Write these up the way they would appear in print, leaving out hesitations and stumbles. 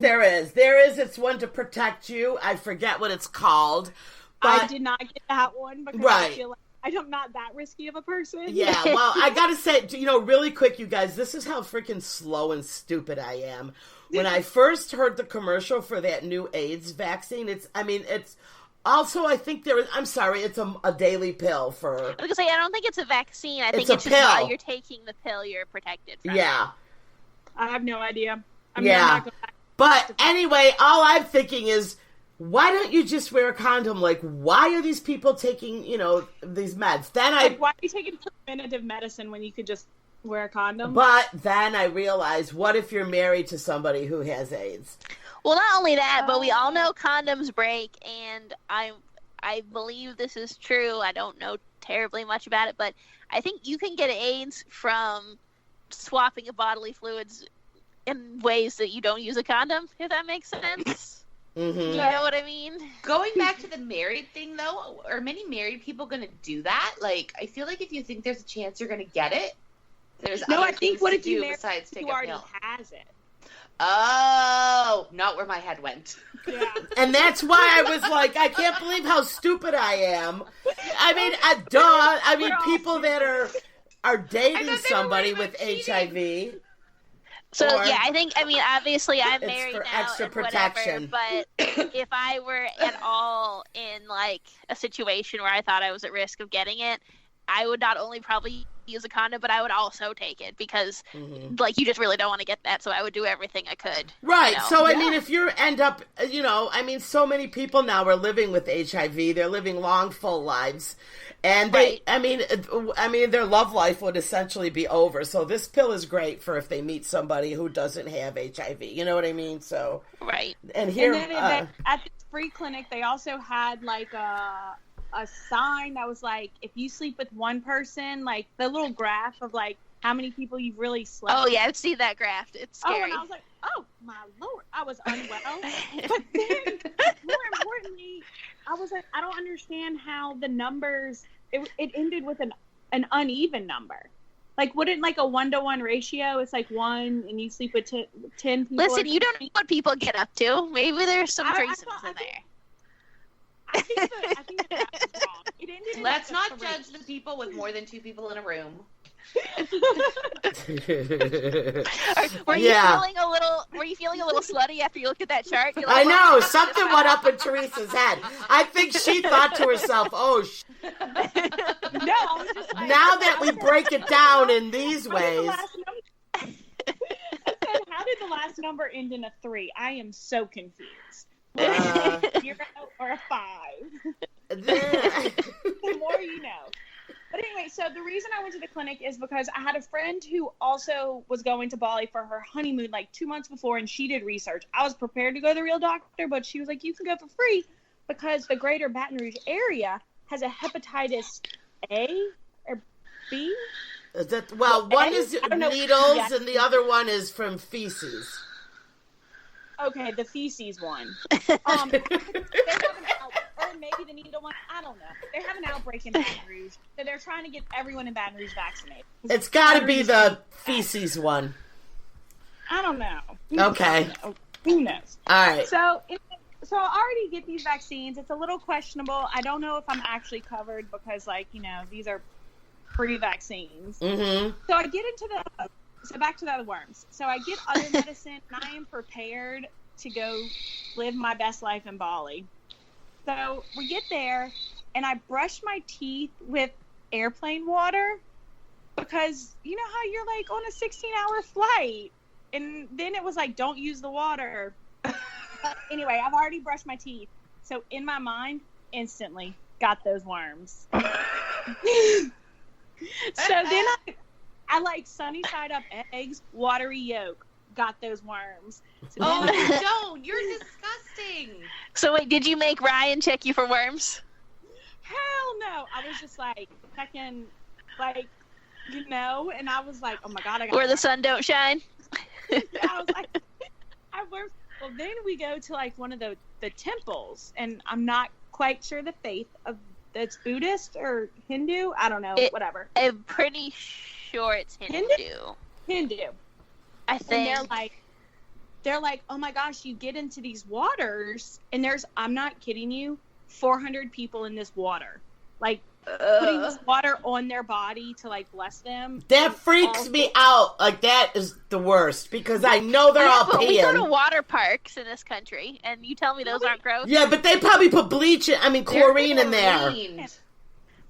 There is. There is. It's one to protect you. I forget what it's called. But, I did not get that one because right. I feel like I'm not that risky of a person. Yeah, well, I gotta say, really quick, you guys, this is how freaking slow and stupid I am. When I first heard the commercial for that new AIDS vaccine, it's also, I think it's a daily pill for... I was going to say, I don't think it's a vaccine. I think it's just pill. while you're taking the pill, you're protected from it. I have no idea. But anyway, all I'm thinking is, why don't you just wear a condom? Like, why are these people taking, these meds? Why are you taking preventative medicine when you could just wear a condom? But then I realized, what if you're married to somebody who has AIDS? Well, not only that, but we all know condoms break, and I believe this is true. I don't know terribly much about it, but I think you can get AIDS from swapping of bodily fluids in ways that you don't use a condom, if that makes sense. Mm-hmm. You know what I mean? Going back to the married thing, though, are many married people going to do that? Like, I feel like if you think there's a chance you're going to get it, there's other things to do besides take a pill. Who already has it? Oh, not where my head went. Yeah. And that's why I was like, I can't believe how stupid I am. I mean, people that are dating somebody with HIV. So, obviously I'm married for now extra and protection. whatever, but if I were at all in, like, a situation where I thought I was at risk of getting it, I would not only probably use a condom, but I would also take it because, like, you just really don't want to get that, so I would do everything I could. Right, so, I mean, if you end up, so many people now are living with HIV, they're living long, full lives, and their love life would essentially be over, so this pill is great for if they meet somebody who doesn't have HIV, you know what I mean, so... Right. And here... And then at this free clinic, they also had, like, a sign that was like, if you sleep with one person, like the little graph of like how many people you've really slept with. Oh yeah, I've seen that graph. It's scary. Oh, and I was like, oh my Lord, I was unwell. But then, more importantly, I was like, I don't understand how the numbers. It ended with an uneven number. Like, wouldn't like a 1-to-1 ratio? It's like 1, and you sleep with 10 people. Listen, you don't know what people get up to. Maybe there's some threesomes in there. I think the graph is wrong. It ended Let's not judge the people with more than 2 people in a room. Were you feeling a little slutty after you looked at that chart? Like, I know, something went up in Teresa's head. I think she thought to herself, no, I was just like, now that we break it down in these ways. How did the last number end in a 3? I am so confused. 0 or a 5. The more you know. But anyway, so the reason I went to the clinic is because I had a friend who also was going to Bali for her honeymoon like 2 months before, and she did research. I was prepared to go to the real doctor, but she was like, you can go for free because the greater Baton Rouge area has a hepatitis A or B. One is needles and the other one is from feces. Okay, the feces one. They have an or maybe the needle one. I don't know. They have an outbreak in Baton Rouge, so they're trying to get everyone in Baton Rouge vaccinated. It's got to be the feces one. I don't know. Okay. Who knows? All right. So I already get these vaccines. It's a little questionable. I don't know if I'm actually covered because, these are free vaccines. Mm-hmm. So I get into the... So back to the other worms. So I get other medicine, and I am prepared to go live my best life in Bali. So we get there, and I brush my teeth with airplane water because you know how you're like on a 16-hour flight, and then it was like, don't use the water. But anyway, I've already brushed my teeth. So in my mind, instantly got those worms. So then I like sunny side up eggs, watery yolk. Got those worms. So don't! You're disgusting. So wait, did you make Ryan check you for worms? Hell no! I was just like checking, and I was like, oh my god, I got where the sun don't shine. Yeah, I was like, I worked. Well, then we go to like one of the temples, and I'm not quite sure the faith of that's Buddhist or Hindu. I don't know, whatever. I'm pretty sure it's Hindu. Hindu. I think. And they're like, oh my gosh, you get into these waters and I'm not kidding you, 400 people in this water. Like, putting this water on their body to, like, bless them. That freaks me out. Like, that is the worst, because I know they're all peeing. We go to water parks in this country, and you tell me those aren't gross? Yeah, but they probably put chlorine in there.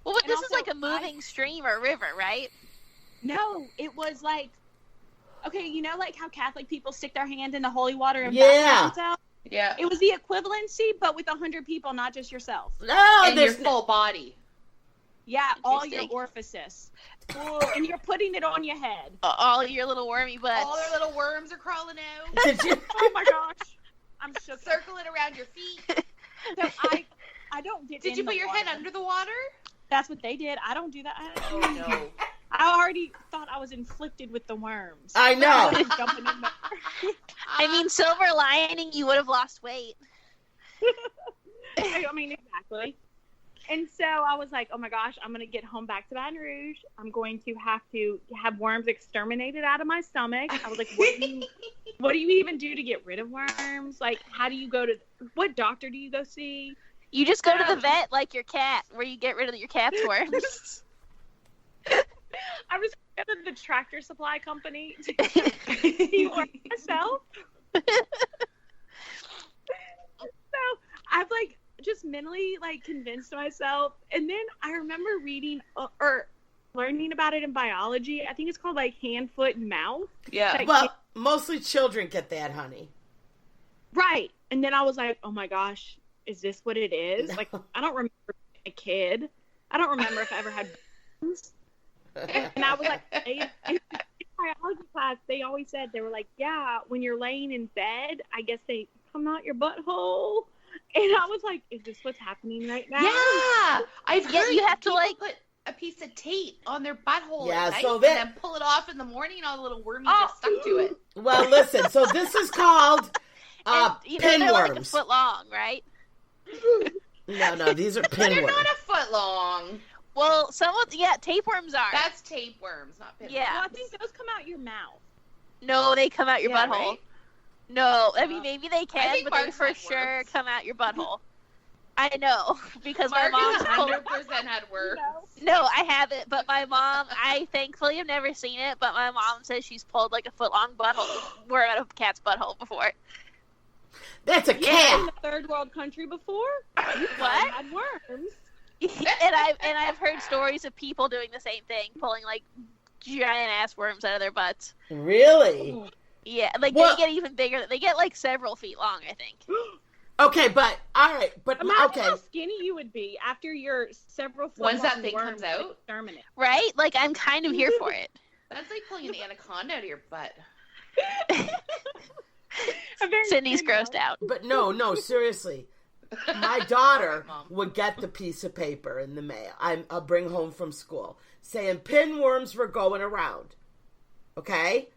Well, but this is like a moving stream or river, right? No, it was like, okay, you know, like how Catholic people stick their hand in the holy water and yeah. Yeah. It was the equivalency, but with 100 people, not just yourself. No, and your full body. Yeah, all your orifices. And you're putting it on your head. All your little wormy butts. All their little worms are crawling out. Oh my gosh. I'm shook. Circling around your feet. So I don't get Did you put your head under the water? That's what they did. I don't do that. Oh, no. I already thought I was inflicted with the worms. I know. Jumping in there. I mean, silver lining, you would have lost weight. I mean, exactly. And so I was like, oh my gosh, I'm going to get home back to Baton Rouge. I'm going to have worms exterminated out of my stomach. I was like, what do you even do to get rid of worms? Like, how do you what doctor do you go see? You just go to the vet like your cat, where you get rid of your cat's worms. I was going to the Tractor Supply Company to get worms myself. So I've just mentally convinced myself, and then I remember reading or learning about it in biology. I think it's called hand, foot, and mouth. Yeah. Well, mostly children get that, honey. Right. And then I was like, oh my gosh, is this what it is? I don't remember being a kid. I don't remember if I ever had bones. And I was like, in biology class, they always said, they were like, yeah, when you're laying in bed, I guess they come out your butthole. And I was like, is this what's happening right now? Yeah. I've heard you have to put a piece of tape on their butthole at night so and then pull it off in the morning and all the little wormies just stuck to it. Well, listen, so this is called pinworms. They're like a foot long, right? No, these are pinworms. They're not a foot long. Well, tapeworms are. That's tapeworms, not pinworms. Yeah. Well, I think those come out your mouth. No, they come out your butthole. Right? No, I mean, maybe they can, but they for sure come out your butthole. I know, because my mom's 100% had worms. No, I haven't, but my mom, I thankfully have never seen it, but my mom says she's pulled a foot-long butthole out of a cat's butthole before. That's a cat! In a third world country before? What? Had worms. and I've heard stories of people doing the same thing, pulling giant ass worms out of their butts. Really? Ooh. Yeah, they get even bigger. They get several feet long, I think. Okay, but all right, but imagine how skinny you would be after your several foot once that thing comes out. Right? I'm kind of here for it. That's like pulling an anaconda out of your butt. Cindy's grossed out. But no, seriously. My daughter would get the piece of paper in the mail. I'll bring home from school saying pinworms were going around. Okay?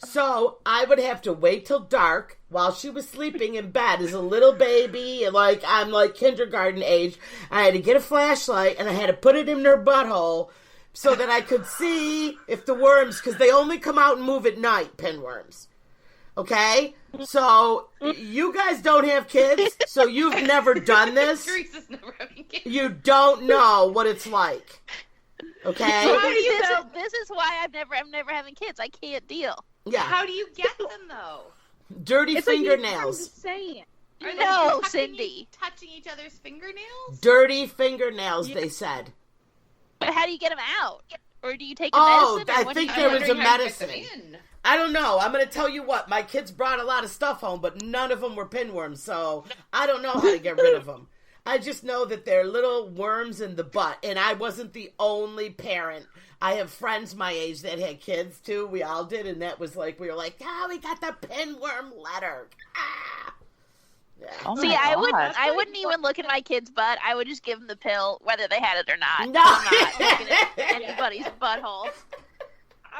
So I would have to wait till dark while she was sleeping in bed as a little baby, and I'm kindergarten age. I had to get a flashlight and I had to put it in her butthole so that I could see if the worms, because they only come out and move at night, pinworms. Okay? So you guys don't have kids, so you've never done this. Teresa's never having kids. You don't know what it's like. Okay? This is why I'm never having kids. I can't deal. Yeah. How do you get them though? Dirty fingernails. No, Cindy. Touching each other's fingernails? Dirty fingernails, they said. But how do you get them out? Or do you take a medicine? I think there was a medicine. I don't know. I'm going to tell you what. My kids brought a lot of stuff home, but none of them were pinworms, so I don't know how to get rid of them. I just know that they're little worms in the butt, and I wasn't the only parent. I have friends my age that had kids, too. We all did, and that was we were like, we got the pinworm letter. Ah. Yeah. Oh see, I wouldn't even look at my kid's butt. I would just give them the pill, whether they had it or not. No. I'm not looking at anybody's butthole.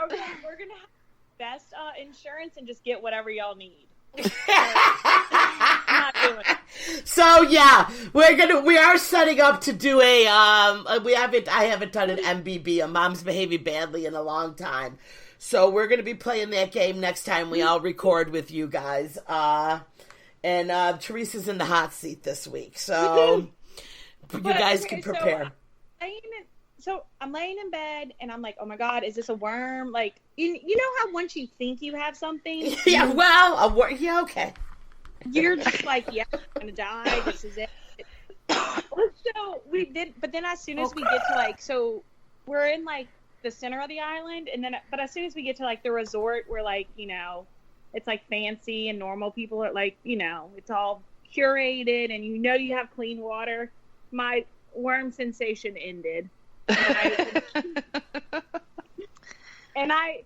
Okay, we're going to have best insurance and just get whatever y'all need. So yeah, we are setting up to do I haven't done an MBB, a mom's behaving badly, in a long time. So we're going to be playing that game next time we all record with you guys. And Teresa's in the hot seat this week, so you guys can prepare. So I'm laying in bed, and I'm like, oh my God, is this a worm? Like, you know how once you think you have something? Yeah, well, a worm, yeah, okay. You're just like, yeah, I'm going to die, this is it. So we did, but then as soon as we get to like, so we're in like the center of the island, and then, but as soon as we get to like the resort, we're like, it's like fancy, and normal people are like, it's all curated, and you have clean water. My worm sensation ended. And I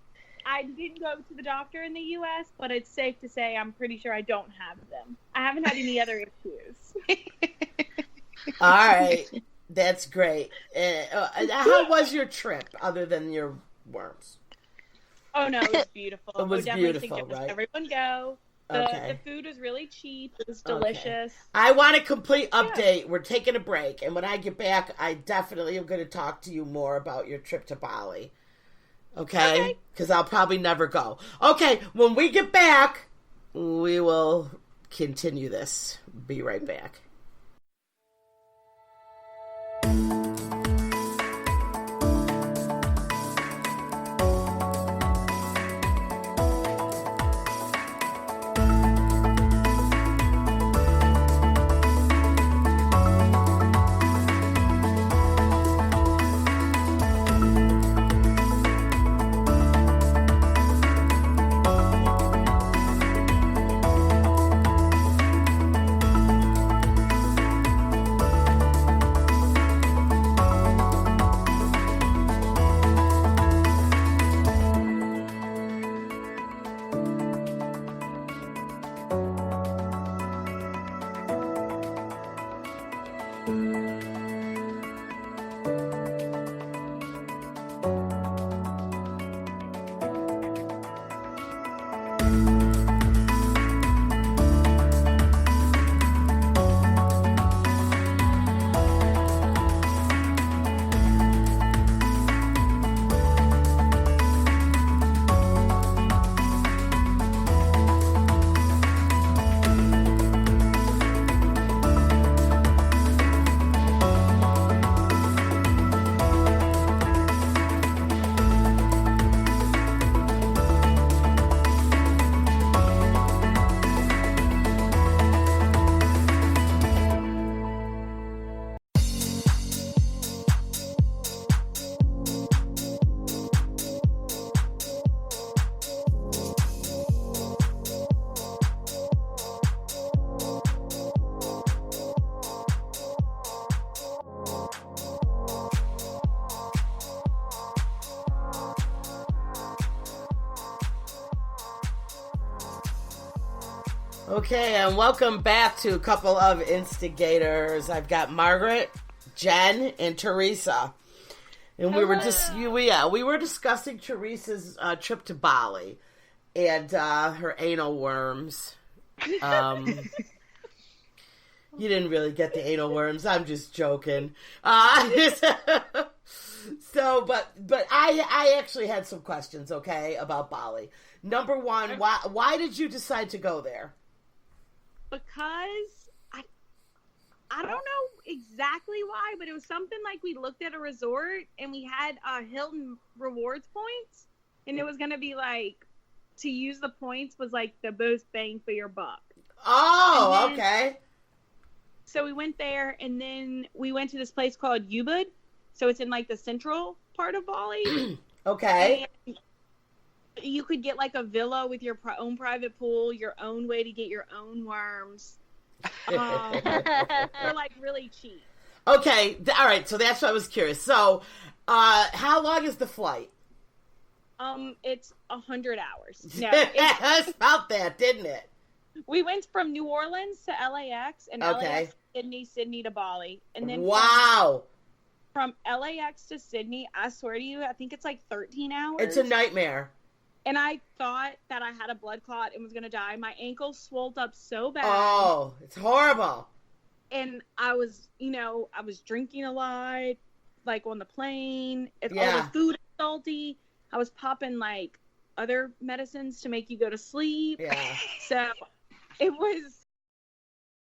didn't go to the doctor in the U.S., but it's safe to say I'm pretty sure I don't have them. I haven't had any other issues. All right. That's great. How was your trip, other than your worms? Oh, no, it was beautiful. It was beautiful, right? Everyone go. The food was really cheap. It was delicious. Okay. I want a complete update. Yeah. We're taking a break, and when I get back, I definitely am going to talk to you more about your trip to Bali. Okay? Because I'll probably never go. Okay, when we get back, we will continue this. Be right back. Okay, and welcome back to a couple of instigators. I've got Margaret, Jen, and Teresa. And we were discussing Teresa's trip to Bali and her anal worms. You didn't really get the anal worms. I'm just joking. But I actually had some questions, okay, about Bali. Number one, why did you decide to go there? Because I don't know exactly why, but it was something like we looked at a resort and we had Hilton rewards points, and it was going to be like, to use the points was like the most bang for your buck. Oh, okay. So we went there, and then we went to this place called Ubud. So it's in like the central part of Bali. Okay. And you could get like a villa with your own private pool, your own way to get your own worms. They're like really cheap. Okay, all right. So that's what I was curious. So, how long is the flight? It's 100 hours. No, I felt that, didn't it? We went from New Orleans to LAX, and LAX, Sydney to Bali, and then from LAX to Sydney. I swear to you, I think it's like 13 hours. It's a nightmare. And I thought that I had a blood clot and was going to die. My ankle swelled up so bad. Oh, it's horrible. And I was drinking a lot, like on the plane. All the food is salty. I was popping like other medicines to make you go to sleep. Yeah. So it was